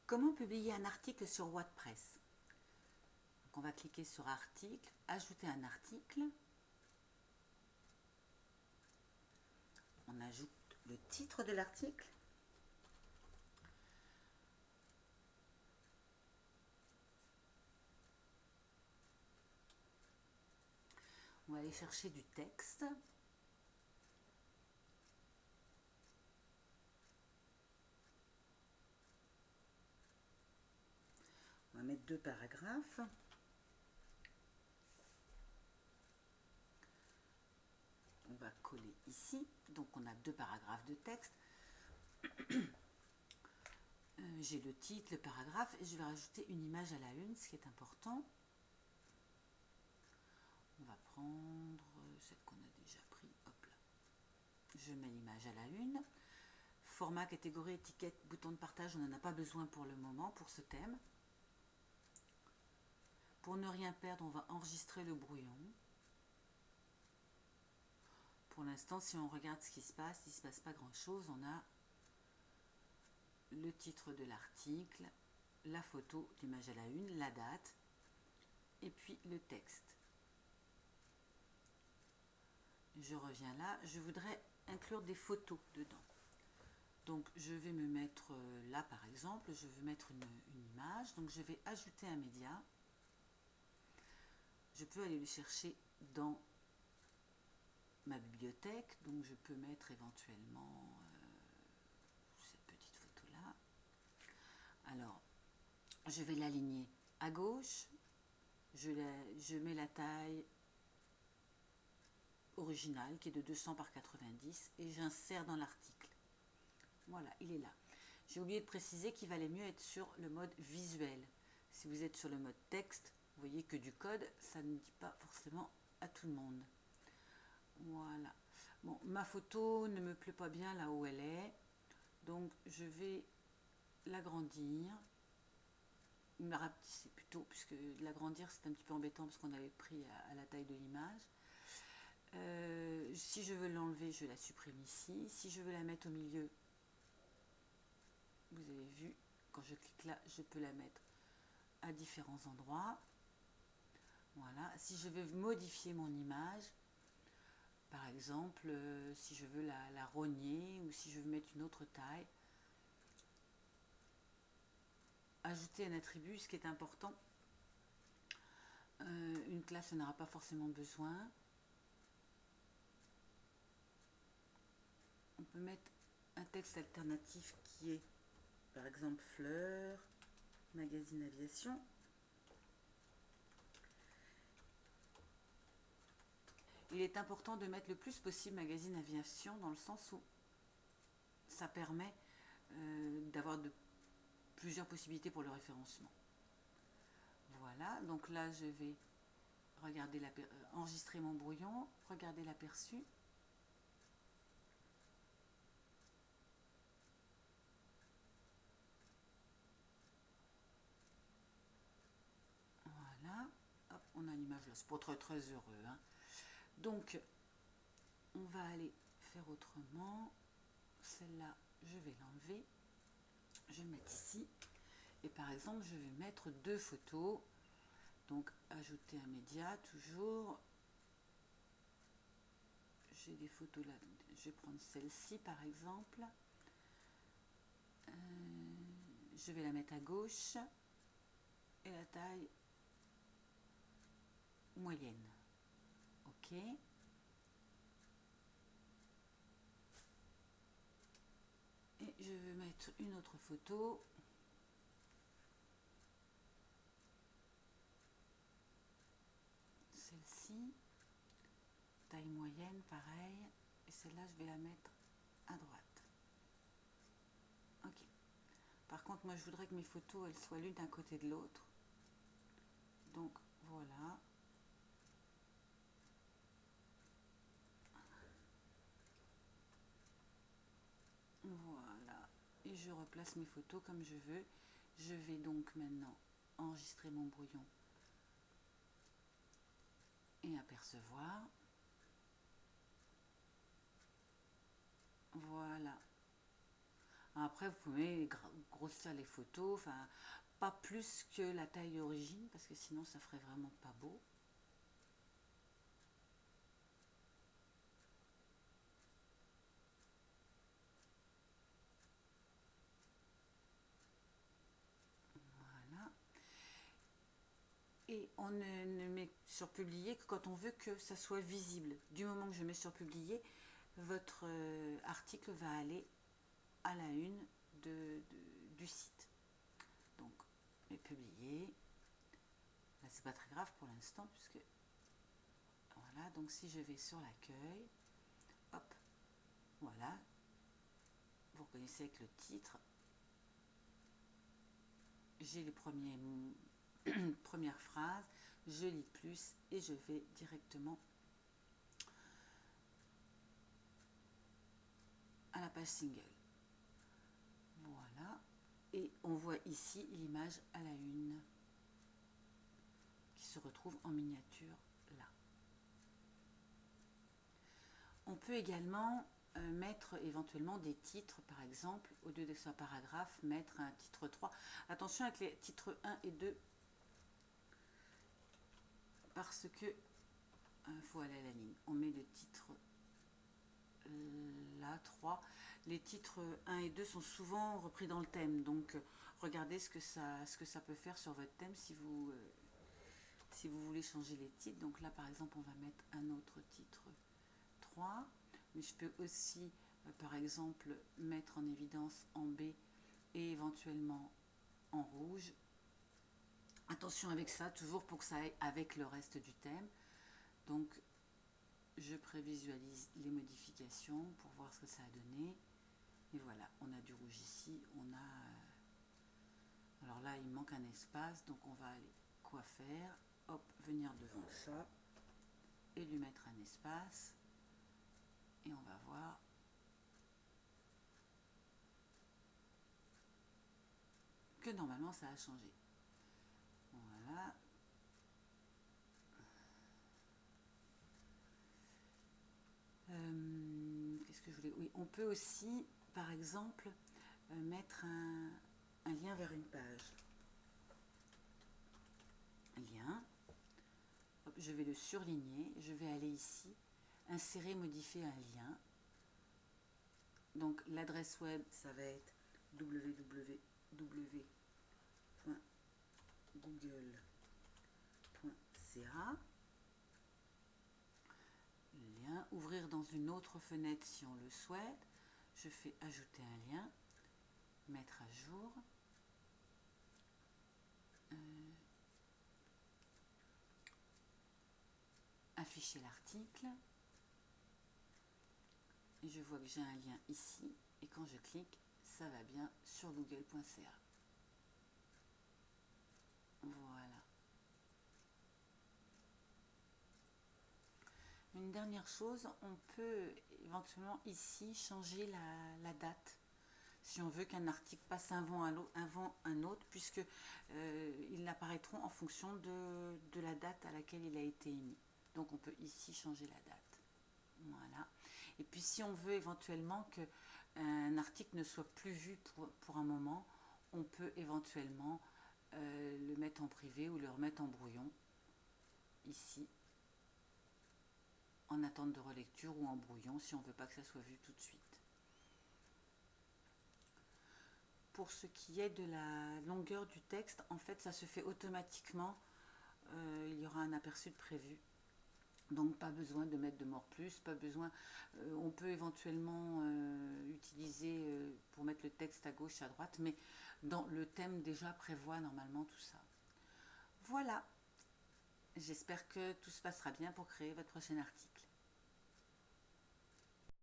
Comment publier un article sur WordPress? Donc on va cliquer sur article, ajouter un article. On ajoute le titre de l'article. On va aller chercher du texte. On va mettre 2 paragraphes. On va coller ici. Donc on a 2 paragraphes de texte. J'ai le titre, le paragraphe et je vais rajouter une image à la une, ce qui est important. On va prendre celle qu'on a déjà pris. Hop là. Je mets l'image à la une. Format, catégorie, étiquette, bouton de partage, on n'en a pas besoin pour le moment pour ce thème. Pour ne rien perdre, on va enregistrer le brouillon. Pour l'instant, si on regarde ce qui se passe, il ne se passe pas grand-chose. On a le titre de l'article, la photo, l'image à la une, la date, et puis le texte. Je reviens là, je voudrais inclure des photos dedans. Donc je vais me mettre là par exemple, je veux mettre une image, donc je vais ajouter un média. Je peux aller le chercher dans ma bibliothèque, donc je peux mettre éventuellement cette petite photo là. Alors je vais l'aligner à gauche, je mets la taille originale qui est de 200 par 90 et j'insère dans l'article. Voilà, il est là. J'ai oublié de préciser qu'il valait mieux être sur le mode visuel. Si vous êtes sur le mode texte, vous voyez que du code, ça ne dit pas forcément à tout le monde. Voilà. Bon, ma photo ne me plaît pas bien là où elle est. Donc, je vais l'agrandir. Me rapetisser plutôt, puisque l'agrandir, c'est un petit peu embêtant parce qu'on avait pris à la taille de l'image. Si je veux l'enlever, je la supprime ici. Si je veux la mettre au milieu, vous avez vu, quand je clique là, je peux la mettre à différents endroits. Voilà. Si je veux modifier mon image, par exemple, si je veux la rogner ou si je veux mettre une autre taille, ajouter un attribut, ce qui est important. Une classe n'aura pas forcément besoin. On peut mettre un texte alternatif qui est, par exemple, fleurs, magazine aviation. Il est important de mettre le plus possible magazine aviation dans le sens où ça permet d'avoir plusieurs possibilités pour le référencement. Voilà, donc là je vais regarder enregistrer mon brouillon, regarder l'aperçu. Voilà, hop, on a l'image là, c'est pas très très heureux. Hein. Donc, on va aller faire autrement. Celle-là, je vais l'enlever. Je vais le mettre ici. Et par exemple, je vais mettre 2 photos. Donc, ajouter un média, toujours. J'ai des photos là. Je vais prendre celle-ci, par exemple. Je vais la mettre à gauche. Et la taille moyenne. OK. Et je vais mettre une autre photo. Celle-ci. Taille moyenne, pareil. Et celle-là, je vais la mettre à droite. OK. Par contre, moi, je voudrais que mes photos, elles soient l'une d'un côté de l'autre. Donc, voilà. Voilà. Et je replace mes photos comme je veux. Je vais donc maintenant enregistrer mon brouillon et apercevoir. Voilà. Après, vous pouvez grossir les photos, enfin, pas plus que la taille d'origine, parce que sinon, ça ferait vraiment pas beau. Voilà. Et on ne met sur publier que quand on veut que ça soit visible. Du moment que je mets sur publier, votre article va aller à la une du site. Donc, mais publier. Là, c'est pas très grave pour l'instant, puisque voilà. Donc, si je vais sur l'accueil, hop, voilà. Vous reconnaissez avec le titre. J'ai les premières phrases, je lis plus et je vais directement à la page single. Voilà. Et on voit ici l'image à la une qui se retrouve en miniature là. On peut également mettre éventuellement des titres, par exemple, au lieu de ce paragraphe, mettre un titre 3. Attention avec les titres 1 et 2, parce que faut aller à la ligne. On met le titre là, 3. Les titres 1 et 2 sont souvent repris dans le thème, donc regardez ce que ça peut faire sur votre thème si vous voulez changer les titres. Donc là, par exemple, on va mettre un autre titre 3, mais je peux aussi, par exemple, mettre en évidence en B et éventuellement en rouge. Attention avec ça, toujours pour que ça aille avec le reste du thème. Donc, je prévisualise les modifications pour voir ce que ça a donné. Et voilà, on a du rouge ici, on a... alors là, il manque un espace, donc on va aller quoi faire? Hop, venir devant ça et lui mettre un espace. Et on va voir que normalement, ça a changé. Voilà. Qu'est-ce que je voulais... Oui, on peut aussi, par exemple, mettre un lien vers une page. Lien. Hop, je vais le surligner. Je vais aller ici, insérer, modifier un lien. Donc l'adresse web, ça va être www.google.ca. Lien, ouvrir dans une autre fenêtre si on le souhaite. Je fais ajouter un lien, mettre à jour. Afficher l'article. Et je vois que j'ai un lien ici. Et quand je clique, ça va bien sur google.ca. Voilà. Une dernière chose, on peut éventuellement ici changer la date. Si on veut qu'un article passe avant un autre, puisque ils apparaîtront en fonction de la date à laquelle il a été émis. Donc on peut ici changer la date. Voilà. Et puis si on veut éventuellement qu'un article ne soit plus vu pour un moment, on peut éventuellement le mettre en privé ou le remettre en brouillon, ici, en attente de relecture ou en brouillon si on ne veut pas que ça soit vu tout de suite. Pour ce qui est de la longueur du texte, en fait, ça se fait automatiquement. Il y aura un aperçu de prévu. Donc, pas besoin de mettre de mort plus, pas besoin. On peut éventuellement utiliser pour mettre le texte à gauche, à droite, mais dans le thème déjà prévoit normalement tout ça. Voilà. J'espère que tout se passera bien pour créer votre prochain article.